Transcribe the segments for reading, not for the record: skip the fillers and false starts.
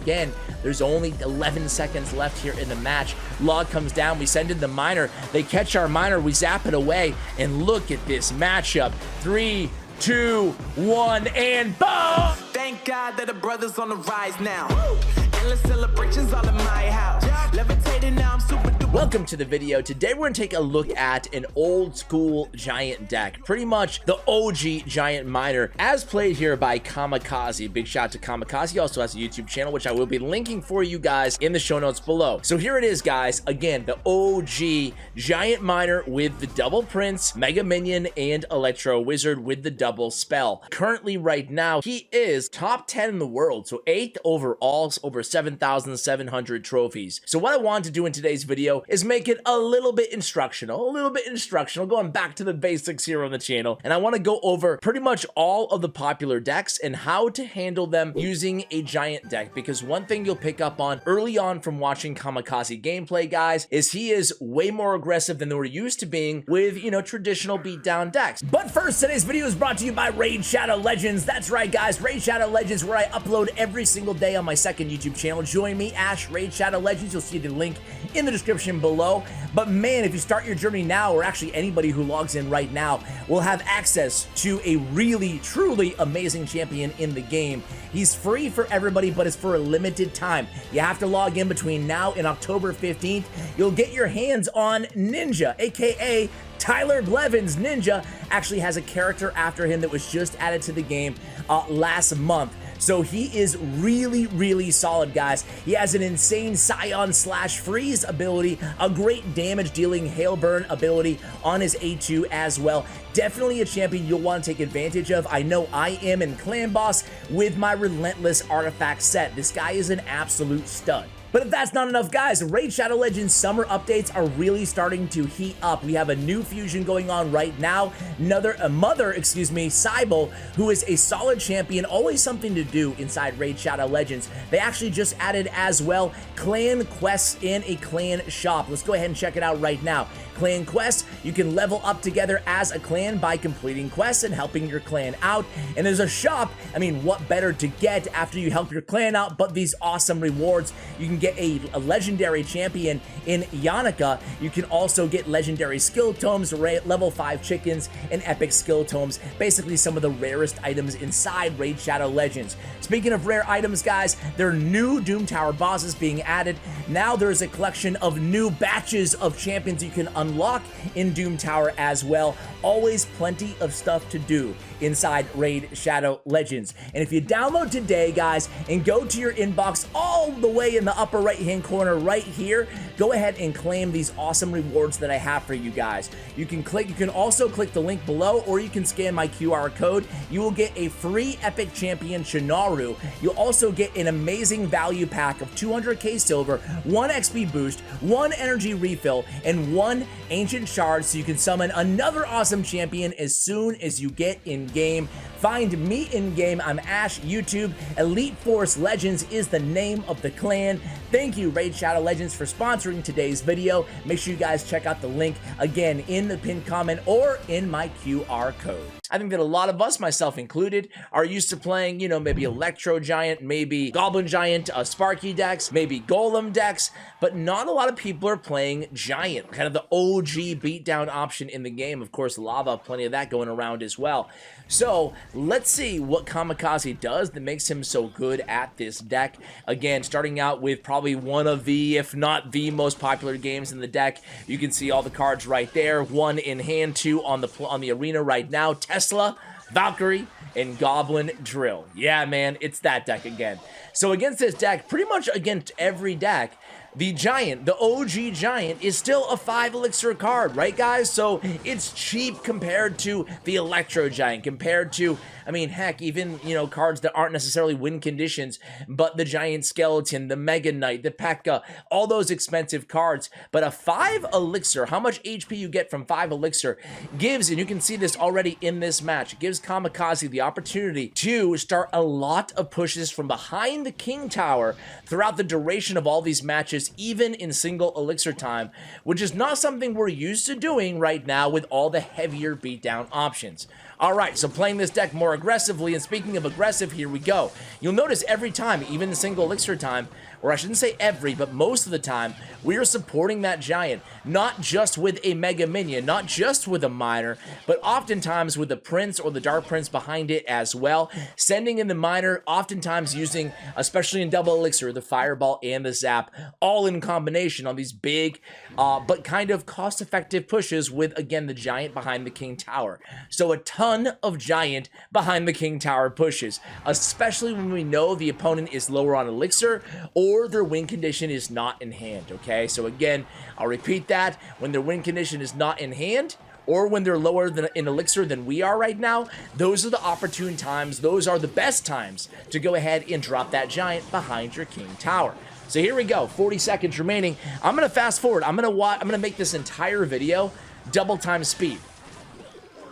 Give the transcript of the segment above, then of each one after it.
again. There's only 11 seconds left here in the match. Log comes down, we send in the miner, they catch our miner, we zap it away, and look at this matchup. 3, 2, 1, and boom! Thank God that the brothers on the rise now. Endless celebrations all in my house. Levitating now, I'm super duper. Welcome to the video. Today we're going to take a look at an old school giant deck. Pretty much the OG giant miner as played here by Kamikaze. Big shout out to Kamikaze. He also has a YouTube channel, which I will be linking for you guys in the show notes below. So here it is, guys. Again, the OG giant miner with the double Prince, Mega Minion, and Electro Wizard with the double spell. Currently right now, he is top 10 in the world. So 8th overall, over 7,700 trophies. So what I wanted to do in today's video is make it a little bit instructional, going back to the basics here on the channel. And I want to go over pretty much all of the popular decks and how to handle them using a giant deck. Because one thing you'll pick up on early on from watching Kamikaze gameplay, guys, is he is way more aggressive than we're used to being with, you know, traditional beatdown decks. But first, today's video is brought to you by Raid Shadow Legends. That's right, guys, Raid Shadow Legends, where I upload every single day on my second YouTube channel. Join me, Ash, Raid Shadow Legends. You'll see the link in the description below. But man, if you start your journey now, or actually anybody who logs in right now, will have access to a really, truly amazing champion in the game. He's free for everybody, but it's for a limited time. You have to log in between now and October 15th. You'll get your hands on Ninja, aka Tyler Blevins. Ninja actually has a character after him that was just added to the game last month. So he is really, really solid, guys. He has an insane Scion slash freeze ability, a great damage dealing hail burn ability on his A2 as well. Definitely a champion you'll want to take advantage of. I know I am in Clan Boss with my Relentless Artifact set. This guy is an absolute stud. But if that's not enough, guys, Raid Shadow Legends summer updates are really starting to heat up. We have a new fusion going on right now. Mother, Cybele, who is a solid champion, always something to do inside Raid Shadow Legends. They actually just added as well clan quests in a clan shop. Let's go ahead and check it out right now. Clan quests, you can level up together as a clan by completing quests and helping your clan out. And there's a shop. I mean, what better to get after you help your clan out but these awesome rewards? You can get a legendary champion in Yannicka. You can also get legendary skill tomes, level 5 chickens, and epic skill tomes. Basically some of the rarest items inside Raid Shadow Legends. Speaking of rare items, guys, there are new Doom Tower bosses being added. Now there's a collection of new batches of champions you can unlock in Doom Tower as well. Always plenty of stuff to do inside Raid Shadow Legends. And if you download today, guys, and go to your inbox all the way in the upper right hand corner right here, go ahead and claim these awesome rewards that I have for you guys. You can also click the link below, or you can scan my QR code. You will get a free epic champion Shinaru. You'll also get an amazing value pack of 200k silver, 1 XP boost, 1 energy refill, and 1 ancient shard, so you can summon another awesome champion as soon as you get in game. Find me in game. I'm Ash, YouTube. Elite Force Legends is the name of the clan. Thank you, Raid Shadow Legends, for sponsoring today's video. Make sure you guys check out the link again in the pinned comment or in my QR code. I think that a lot of us, myself included, are used to playing, you know, maybe Electro Giant, maybe Goblin Giant, Sparky decks, maybe Golem decks, but not a lot of people are playing Giant, kind of the OG beatdown option in the game. Of course, Lava, plenty of that going around as well. So let's see what Kamikaze does that makes him so good at this deck. Again, starting out with probably one of the, if not the most popular games in the deck. You can see all the cards right there. 1 in hand, 2 on the arena right now. Tesla, Valkyrie, and Goblin Drill. Yeah, man, it's that deck again. So against this deck, pretty much against every deck, the Giant, the OG Giant, is still a 5 elixir card, right, guys? So it's cheap compared to the Electro Giant, compared to, I mean, heck, even, you know, cards that aren't necessarily win conditions, but the Giant Skeleton, the Mega Knight, the P.E.K.K.A, all those expensive cards. But a 5 elixir, how much HP you get from 5 elixir gives, and you can see this already in this match, gives Kamikaze the opportunity to start a lot of pushes from behind the King Tower throughout the duration of all these matches, even in single elixir time, which is not something we're used to doing right now with all the heavier beatdown options. All right, so playing this deck more aggressively, and speaking of aggressive, here we go. You'll notice every time, even the single elixir time, or I shouldn't say every, but most of the time, we are supporting that giant, not just with a mega minion, not just with a miner, but oftentimes with the prince or the dark prince behind it as well, sending in the miner, oftentimes using, especially in double elixir, the fireball and the zap, all in combination on these big, but kind of cost-effective pushes with, again, the giant behind the king tower. So a ton of giant behind the king tower pushes, especially when we know the opponent is lower on elixir or their win condition is not in hand, okay? So again, I'll repeat that. When their win condition is not in hand, or when they're lower than in elixir than we are right now, those are the opportune times, those are the best times to go ahead and drop that giant behind your king tower. So here we go, 40 seconds remaining. I'm gonna fast forward. I'm gonna make this entire video double time speed.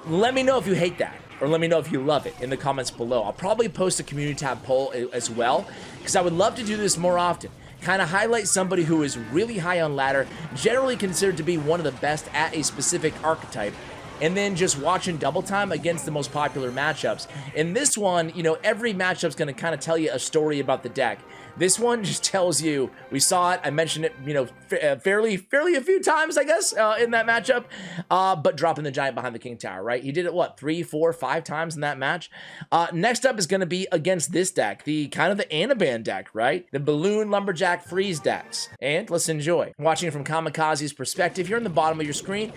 Let me know if you hate that, or let me know if you love it in the comments below. I'll probably post a community tab poll as well, because I would love to do this more often. Kind of highlight somebody who is really high on ladder, generally considered to be one of the best at a specific archetype, and then just watching double time against the most popular matchups. In this one, you know, every matchup's going to kind of tell you a story about the deck. This one just tells you, we saw it, I mentioned it, you know, fairly a few times, I guess, in that matchup, but dropping the giant behind the king tower, right? He did it, what, 3, 4, 5 times in that match? Next up is going to be against this deck, the kind of the Anaban deck, right? The Balloon, Lumberjack, Freeze decks. And let's enjoy. Watching from Kamikaze's perspective here on the bottom of your screen,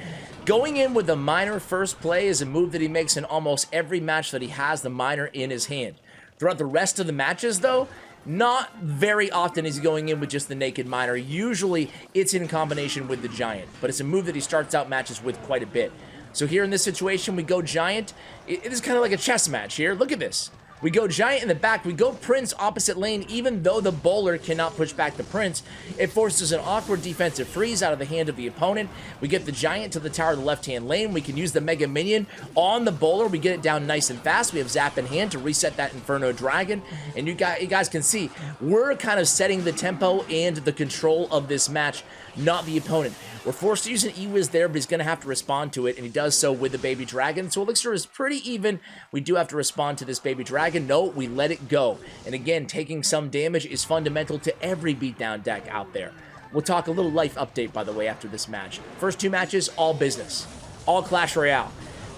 going in with the miner first play is a move that he makes in almost every match that he has the miner in his hand. Throughout the rest of the matches, though, not very often is he going in with just the naked miner. Usually it's in combination with the giant, but it's a move that he starts out matches with quite a bit. So here in this situation, we go giant. It is kind of like a chess match here. Look at this. We go giant in the back. We go prince opposite lane, even though the bowler cannot push back the prince. It forces an awkward defensive freeze out of the hand of the opponent. We get the giant to the tower of the left-hand lane. We can use the mega minion on the bowler. We get it down nice and fast. We have zap in hand to reset that Inferno Dragon. And you guys can see, we're kind of setting the tempo and the control of this match, not the opponent. We're forced to use an E-Wiz there, but he's going to have to respond to it, and he does so with the Baby Dragon. So Elixir is pretty even. We do have to respond to this Baby Dragon. No, we let it go. And again, taking some damage is fundamental to every beatdown deck out there. We'll talk a little life update, by the way, after this match. First 2 matches, all business. All Clash Royale.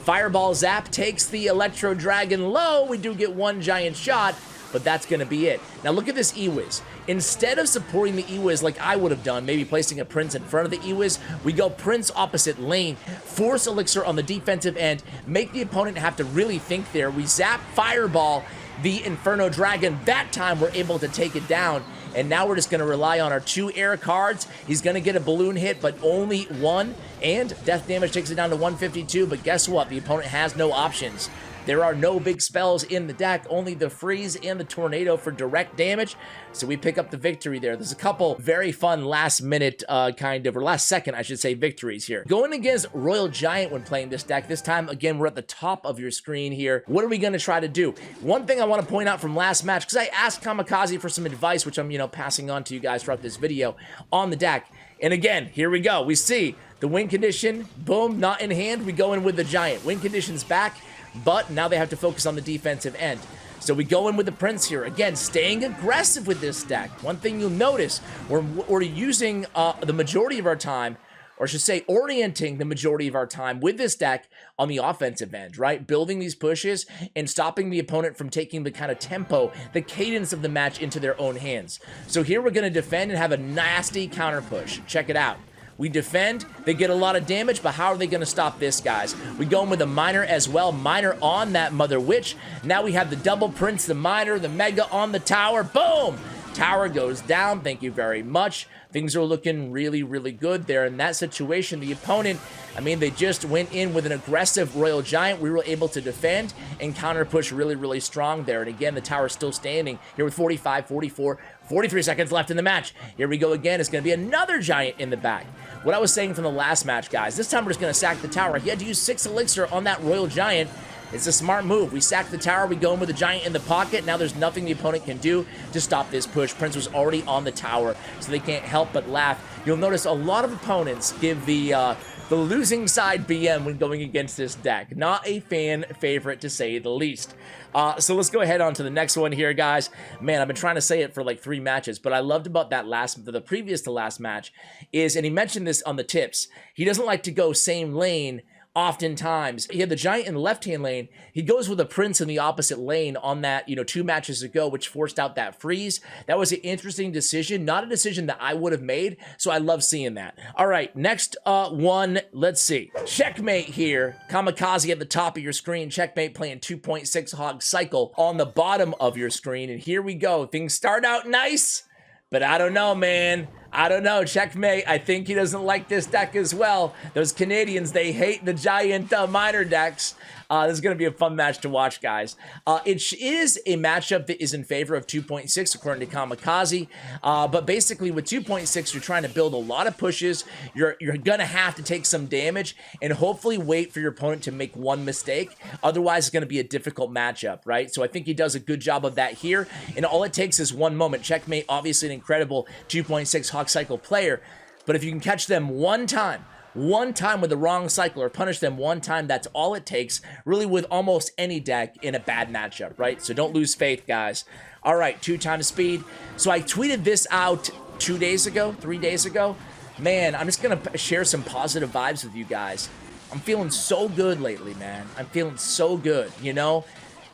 Fireball Zap takes the Electro Dragon low. We do get 1 giant shot, but that's going to be it. Now look at this E-Wiz. Instead of supporting the E-Wiz like I would have done, maybe placing a Prince in front of the E-Wiz, we go Prince opposite lane, force Elixir on the defensive end, make the opponent have to really think there. We zap Fireball the Inferno Dragon. That time we're able to take it down, and now we're just going to rely on our 2 air cards. He's going to get a balloon hit, but only 1, and death damage takes it down to 152, but guess what? The opponent has no options. There are no big spells in the deck, only the freeze and the tornado for direct damage. So we pick up the victory there. There's a couple very fun last minute or last second, I should say, victories here. Going against Royal Giant when playing this deck, this time, again, we're at the top of your screen here. What are we going to try to do? One thing I want to point out from last match, because I asked Kamikaze for some advice, which I'm, passing on to you guys throughout this video on the deck. And again, here we go. We see the win condition, boom, not in hand. We go in with the Giant. Win condition's back. But now they have to focus on the defensive end. So we go in with the Prince here. Again, staying aggressive with this deck. One thing you'll notice, we're using the majority of our time, or I should say orienting the majority of our time with this deck on the offensive end, right? Building these pushes and stopping the opponent from taking the kind of tempo, the cadence of the match into their own hands. So here we're going to defend and have a nasty counter push. Check it out. We defend, they get a lot of damage, but how are they going to stop this, guys? We go in with a miner as well, miner on that Mother Witch. Now we have the double Prince, the miner, the mega on the tower, boom! Tower goes down, thank you very much. Things are looking really, really good there. In that situation, the opponent, they just went in with an aggressive Royal Giant. We were able to defend and counter push really, really strong there. And again, the tower's still standing here with 45, 44, 43 seconds left in the match. Here we go again. It's going to be another Giant in the back. What I was saying from the last match, guys, this time we're just going to sack the tower. He had to use 6 Elixir on that Royal Giant. It's a smart move. We sack the tower, we go in with the Giant in the pocket. Now there's nothing the opponent can do to stop this push. Prince was already on the tower, so they can't help but laugh. You'll notice a lot of opponents give the the losing side BM when going against this deck. Not a fan favorite, to say the least. So let's go ahead on to the next one here, guys. Man, I've been trying to say it for like 3 matches, but I loved about that the previous to last match is, and he mentioned this on the tips, he doesn't like to go same lane oftentimes. He had the giant in the left-hand lane. He goes with a prince in the opposite lane on that, 2 matches ago, which forced out that freeze. That was an interesting decision, not a decision that I would have made, so I love seeing that. All right, next one, let's see. Checkmate here. Kamikaze at the top of your screen. Checkmate playing 2.6 Hog Cycle on the bottom of your screen, and here we go. Things start out nice, but I don't know, man. I don't know. Checkmate, I think he doesn't like this deck as well. Those Canadians, they hate the giant minor decks. This is going to be a fun match to watch, guys. It is a matchup that is in favor of 2.6, according to Kamikaze. But basically, with 2.6, you're trying to build a lot of pushes. You're going to have to take some damage and hopefully wait for your opponent to make one mistake. Otherwise, it's going to be a difficult matchup, right? So I think he does a good job of that here. And all it takes is one moment. Checkmate, obviously an incredible 2.6 Hawk Cycle player. But if you can catch them one time with the wrong cycle or punish them one time, that's all it takes, really, with almost any deck in a bad matchup, right? So don't lose faith, guys. All right, 2 times speed. So I tweeted this out 3 days ago. Man, I'm just going to share some positive vibes with you guys. I'm feeling so good lately, man. I'm feeling so good,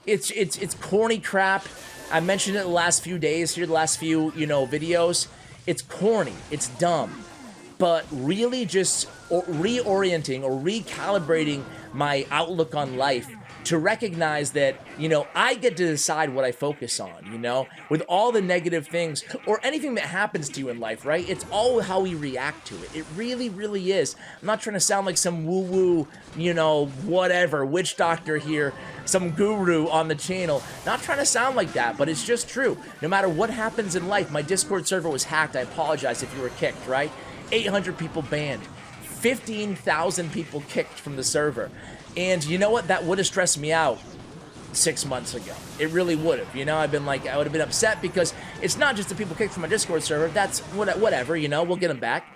It's corny crap. I mentioned it the last few days here, the last few, videos. It's corny. It's dumb. But really just reorienting or recalibrating my outlook on life to recognize that, I get to decide what I focus on, with all the negative things or anything that happens to you in life, right? It's all how we react to it. It really, really is. I'm not trying to sound like some woo-woo, whatever, witch doctor here, some guru on the channel. Not trying to sound like that, but it's just true. No matter what happens in life, my Discord server was hacked. I apologize if you were kicked, right? 800 people banned. 15,000 people kicked from the server. And you know what? That would have stressed me out 6 months ago. It really would have. I would have been upset because it's not just the people kicked from my Discord server. That's whatever, we'll get them back.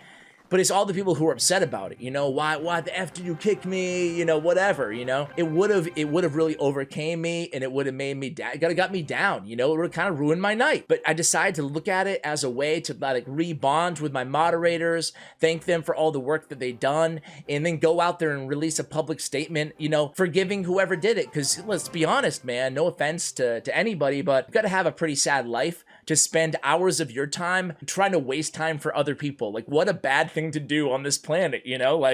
But it's all the people who are upset about it, why the F did you kick me, whatever, It would have really overcame me, and it would have made me got me down, it would have kind of ruined my night. But I decided to look at it as a way to rebond with my moderators, thank them for all the work that they've done, and then go out there and release a public statement, forgiving whoever did it. Because let's be honest, man, no offense to anybody, but you got to have a pretty sad life to spend hours of your time trying to waste time for other people. Like, what a bad thing to do on this planet,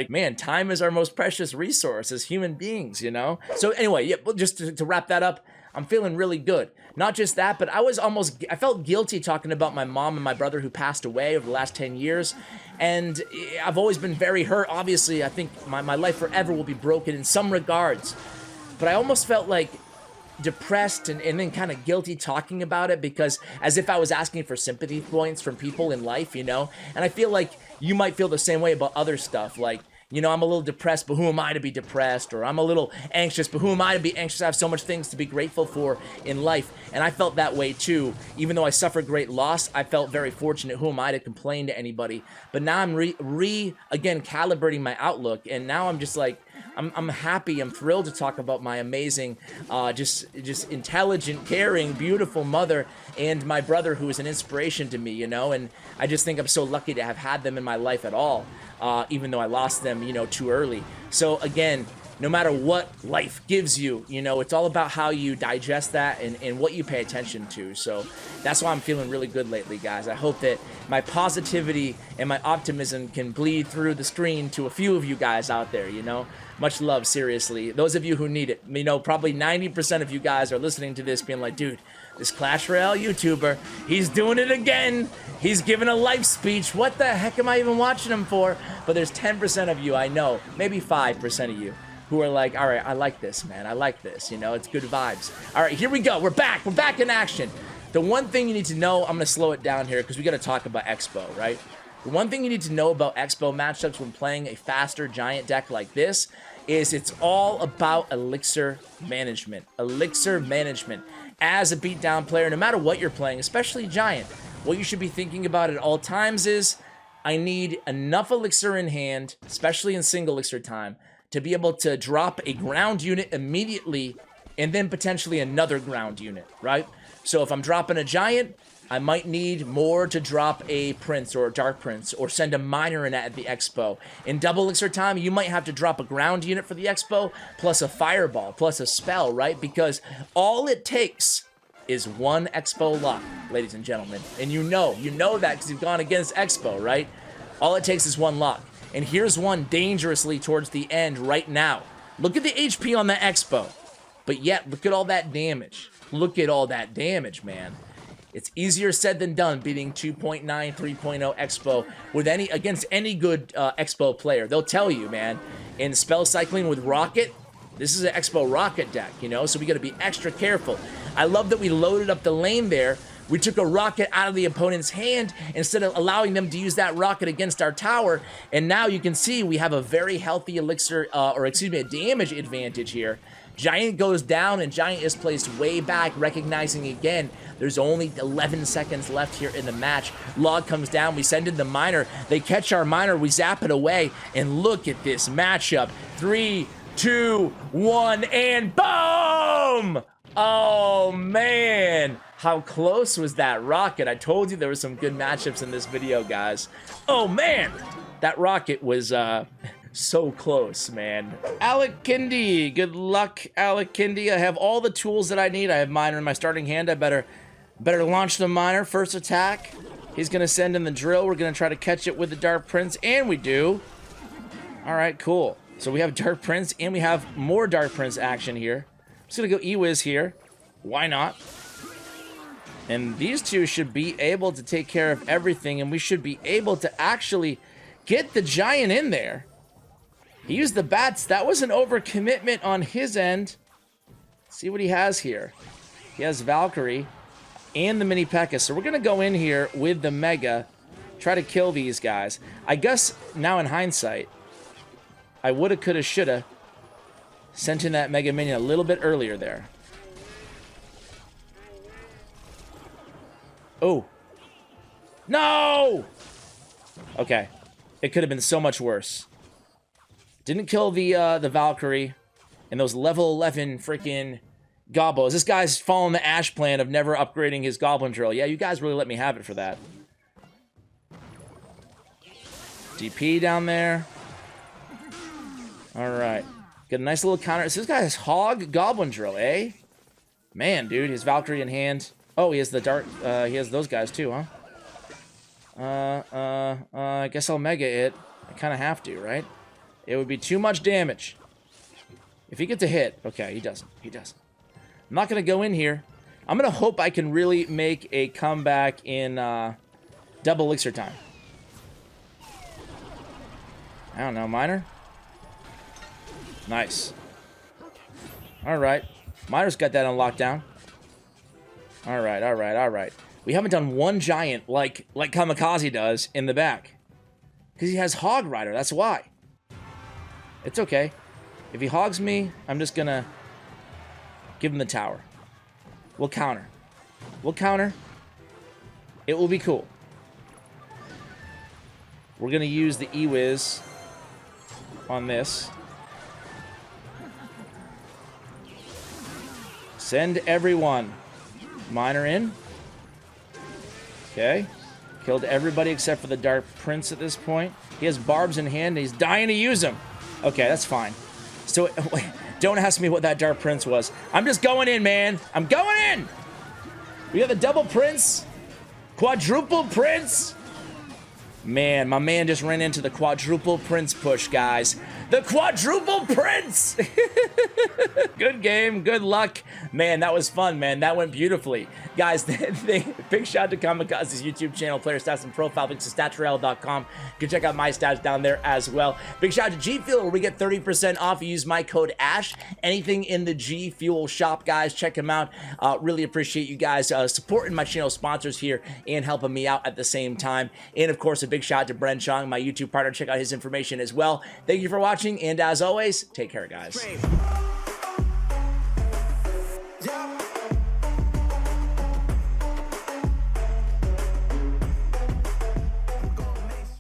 man, time is our most precious resource as human beings, So anyway, yeah, just to wrap that up, I'm feeling really good. Not just that, but I felt guilty talking about my mom and my brother who passed away over the last 10 years. And I've always been very hurt. Obviously, I think my life forever will be broken in some regards. But I almost felt like depressed and then kind of guilty talking about it, because as if I was asking for sympathy points from people in life, And I feel like you might feel the same way about other stuff. Like, I'm a little depressed, but who am I to be depressed? Or I'm a little anxious, but who am I to be anxious? I have so much things to be grateful for in life. And I felt that way too. Even though I suffered great loss, I felt very fortunate. Who am I to complain to anybody? But now I'm again, calibrating my outlook. And now I'm just like, I'm happy. I'm thrilled to talk about my amazing, just intelligent, caring, beautiful mother and my brother, who is an inspiration to me, And I just think I'm so lucky to have had them in my life at all, even though I lost them, too early. So again, no matter what life gives you, it's all about how you digest that and what you pay attention to. So that's why I'm feeling really good lately, guys. I hope that my positivity and my optimism can bleed through the screen to a few of you guys out there, Much love, seriously. Those of you who need it, probably 90% of you guys are listening to this being like, dude, this Clash Royale YouTuber, he's doing it again. He's giving a life speech. What the heck am I even watching him for? But there's 10% of you, I know, maybe 5% of you, who are like, all right, I like this, man. I like this, it's good vibes. All right, here we go. We're back in action. The one thing you need to know, I'm going to slow it down here because we got to talk about Expo, right? The one thing you need to know about Expo matchups when playing a faster giant deck like this is it's all about elixir management. Elixir management. As a beatdown player, no matter what you're playing, especially giant, what you should be thinking about at all times is I need enough elixir in hand, especially in single elixir time, to be able to drop a ground unit immediately and then potentially another ground unit, right? So if I'm dropping a giant, I might need more to drop a prince or a dark prince or send a miner in at the expo. In double elixir time, you might have to drop a ground unit for the expo plus a fireball plus a spell, right? Because all it takes is one expo lock, ladies and gentlemen. And you know that because you've gone against expo, right? All it takes is one lock. And here's one dangerously towards the end right now. Look at the HP on the expo. But yet, look at all that damage. Look at all that damage, man. It's easier said than done beating 2.9, 3.0 Expo with against any good Expo player. They'll tell you, man, in spell cycling with Rocket, this is an Expo Rocket deck, you know, so we got to be extra careful. I love that we loaded up the lane there. We took a rocket out of the opponent's hand instead of allowing them to use that rocket against our tower, and now you can see we have a very healthy elixir, a damage advantage here. Giant goes down, and Giant is placed way back, recognizing again, there's only 11 seconds left here in the match. Log comes down, we send in the miner, they catch our miner, we zap it away, and look at this matchup. 3, 2, 1, and boom! Oh, man. How close was that rocket? I told you there were some good matchups in this video, guys. Oh, man. That rocket was, so close, man. Alec Kindy, good luck, Alec Kindy. I have all the tools that I need. I have miner in my starting hand. I better launch the miner. First attack. He's gonna send in the drill. We're gonna try to catch it with the Dark Prince, and we do. All right, cool. So we have Dark Prince, and we have more Dark Prince action here. I'm just gonna go E-Wiz here. Why not? And these two should be able to take care of everything, and we should be able to actually get the Giant in there. He used the bats. That was an overcommitment on his end. Let's see what he has here. He has Valkyrie and the Mini P.E.K.K.A. So we're going to go in here with the Mega, try to kill these guys. I guess now in hindsight, I woulda, coulda, shoulda sent in that Mega Minion a little bit earlier there. Oh. No! Okay. It could have been so much worse. Didn't kill the Valkyrie and those level 11 freaking gobos. This guy's following the Ash plan of never upgrading his Goblin Drill. Yeah, you guys really let me have it for that. DP down there. All right. Get a nice little counter. So this guy has Hog Goblin Drill, eh? Man, dude, his Valkyrie in hand. Oh, he has the Dark. He has those guys too, huh? I guess I'll Mega it. I kind of have to, right? It would be too much damage. If he gets a hit. Okay, he doesn't. He doesn't. I'm not going to go in here. I'm going to hope I can really make a comeback in double elixir time. I don't know, miner? Nice. Alright. Miner's got that on lockdown. Alright, alright, alright. We haven't done one giant like Kamikaze does in the back. Because he has Hog Rider, that's why. It's okay. If he hogs me, I'm just gonna give him the tower. We'll counter. We'll counter. It will be cool. We're gonna use the E-Wiz on this. Send everyone. Miner in. Okay. Killed everybody except for the Dark Prince at this point. He has barbs in hand and he's dying to use them. Okay, that's fine. So, don't ask me what that Dark Prince was. I'm just going in, man. I'm going in! We got the double Prince. Quadruple Prince. Man, my man just ran into the quadruple Prince push, guys. The quadruple Prince! Good game, good luck. Man, that was fun, man. That went beautifully. Guys, big shout out to Kamikaze's YouTube channel, player stats and profile, links to statsroyale.com. You can check out my stats down there as well. Big shout out to GFUEL, where we get 30% off. You use my code ASH. Anything in the GFUEL shop, guys, check them out. Really appreciate you guys supporting my channel sponsors here and helping me out at the same time. And, of course, a big shout out to Bren Chong, my YouTube partner. Check out his information as well. Thank you for watching, and as always, take care, guys.